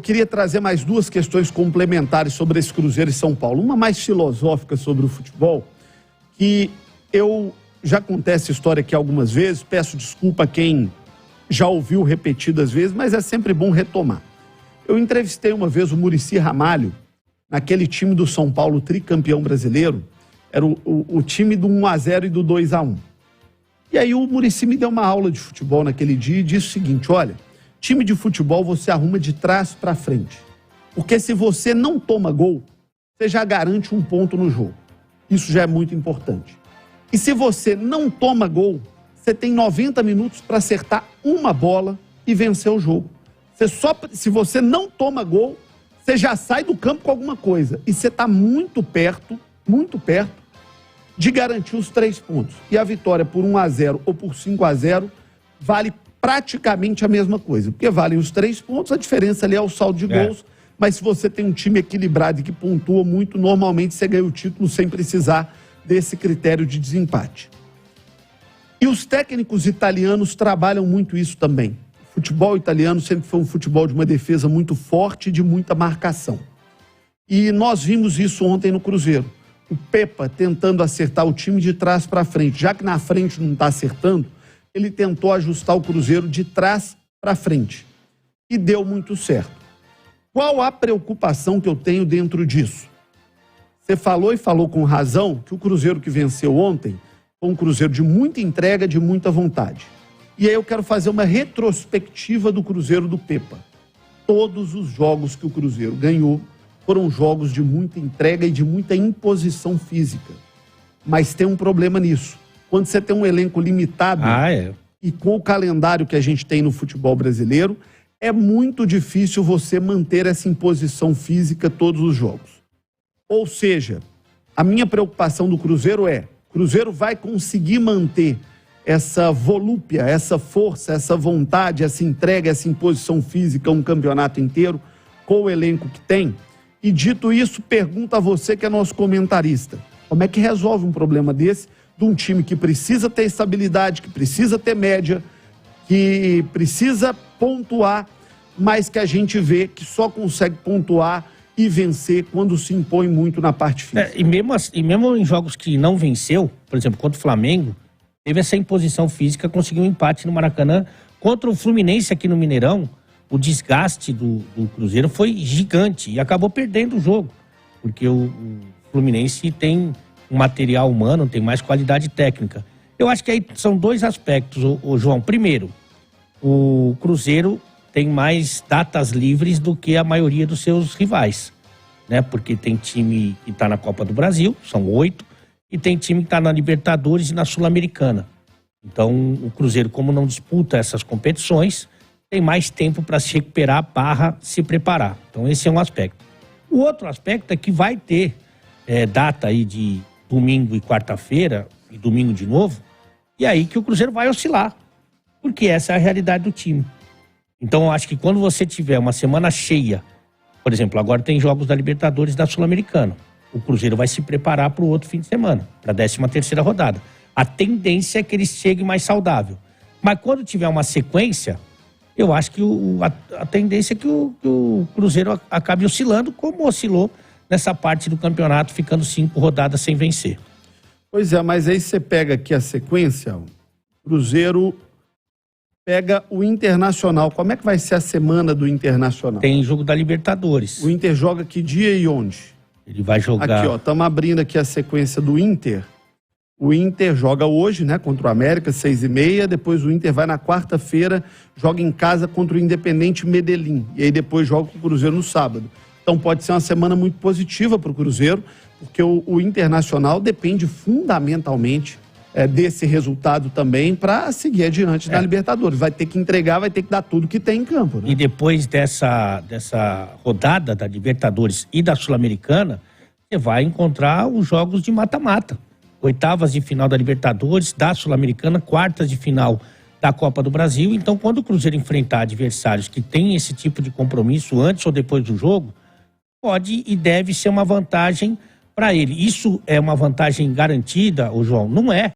Eu queria trazer mais duas questões complementares sobre esse Cruzeiro e São Paulo. Uma mais filosófica sobre o futebol, que eu já contei essa história aqui algumas vezes, peço desculpa a quem já ouviu repetidas vezes, mas é sempre bom retomar. Eu entrevistei uma vez o Muricy Ramalho, naquele time do São Paulo, tricampeão brasileiro, era o time do 1-0 e do 2-1. E aí o Muricy me deu uma aula de futebol naquele dia e disse o seguinte: olha, time de futebol você arruma de trás para frente. Porque se você não toma gol, você já garante um ponto no jogo. Isso já é muito importante. E se você não toma gol, você tem 90 minutos para acertar uma bola e vencer o jogo. Se você não toma gol, você já sai do campo com alguma coisa. E você está muito perto de garantir os 3 pontos. E a vitória por 1-0 ou por 5-0 vale praticamente a mesma coisa. Porque valem os 3 pontos, a diferença ali é o saldo de gols. Mas se você tem um time equilibrado e que pontua muito, normalmente você ganha o título sem precisar desse critério de desempate. E os técnicos italianos trabalham muito isso também. O futebol italiano sempre foi um futebol de uma defesa muito forte e de muita marcação. E nós vimos isso ontem no Cruzeiro. O Pepa tentando acertar o time de trás para frente. Já que na frente não está acertando, ele tentou ajustar o Cruzeiro de trás para frente. E deu muito certo. Qual a preocupação que eu tenho dentro disso? Você falou e falou com razão que o Cruzeiro que venceu ontem foi um Cruzeiro de muita entrega, de muita vontade. E aí eu quero fazer uma retrospectiva do Cruzeiro do Pepa. Todos os jogos que o Cruzeiro ganhou foram jogos de muita entrega e de muita imposição física. Mas tem um problema nisso. Quando você tem um elenco limitado e com o calendário que a gente tem no futebol brasileiro, é muito difícil você manter essa imposição física todos os jogos. Ou seja, a minha preocupação do Cruzeiro é: o Cruzeiro vai conseguir manter essa volúpia, essa força, essa vontade, essa entrega, essa imposição física um campeonato inteiro com o elenco que tem? E dito isso, pergunto a você que é nosso comentarista: como é que resolve um problema desse, de um time que precisa ter estabilidade, que precisa ter média, que precisa pontuar, mas que a gente vê que só consegue pontuar e vencer quando se impõe muito na parte física? E mesmo em jogos que não venceu, por exemplo, contra o Flamengo, teve essa imposição física, conseguiu um empate no Maracanã. Contra o Fluminense aqui no Mineirão, o desgaste do Cruzeiro foi gigante e acabou perdendo o jogo, porque o Fluminense tem um material humano, tem mais qualidade técnica. Eu acho que aí são 2 aspectos, João. Primeiro, o Cruzeiro tem mais datas livres do que a maioria dos seus rivais, né? Porque tem time que está na Copa do Brasil, são 8, e tem time que está na Libertadores e na Sul-Americana. Então, o Cruzeiro, como não disputa essas competições, tem mais tempo para se recuperar, se preparar. Então, esse é um aspecto. O outro aspecto é que vai ter data aí de domingo e quarta-feira, e domingo de novo, e aí que o Cruzeiro vai oscilar, porque essa é a realidade do time. Então, eu acho que quando você tiver uma semana cheia, por exemplo, agora tem jogos da Libertadores e da Sul-Americana, o Cruzeiro vai se preparar para o outro fim de semana, para a 13ª rodada. A tendência é que ele chegue mais saudável. Mas quando tiver uma sequência, eu acho que a tendência é que o Cruzeiro acabe oscilando, como oscilou nessa parte do campeonato, ficando 5 rodadas sem vencer. Pois é, mas aí você pega aqui a sequência, o Cruzeiro pega o Internacional. Como é que vai ser a semana do Internacional? Tem jogo da Libertadores. O Inter joga que dia e onde? Ele vai jogar... Aqui, ó, estamos abrindo aqui a sequência do Inter. O Inter joga hoje, né, contra o América, 6h30. Depois o Inter vai na quarta-feira, joga em casa contra o Independente Medellín. E aí depois joga com o Cruzeiro no sábado. Então pode ser uma semana muito positiva para o Cruzeiro, porque o Internacional depende fundamentalmente desse resultado também para seguir adiante na Libertadores. Vai ter que entregar, vai ter que dar tudo que tem em campo, né? E depois dessa rodada da Libertadores e da Sul-Americana, você vai encontrar os jogos de mata-mata. 8ª de final da Libertadores, da Sul-Americana, 4ª de final da Copa do Brasil. Então, quando o Cruzeiro enfrentar adversários que têm esse tipo de compromisso antes ou depois do jogo, pode e deve ser uma vantagem para ele. Isso é uma vantagem garantida, João? Não é.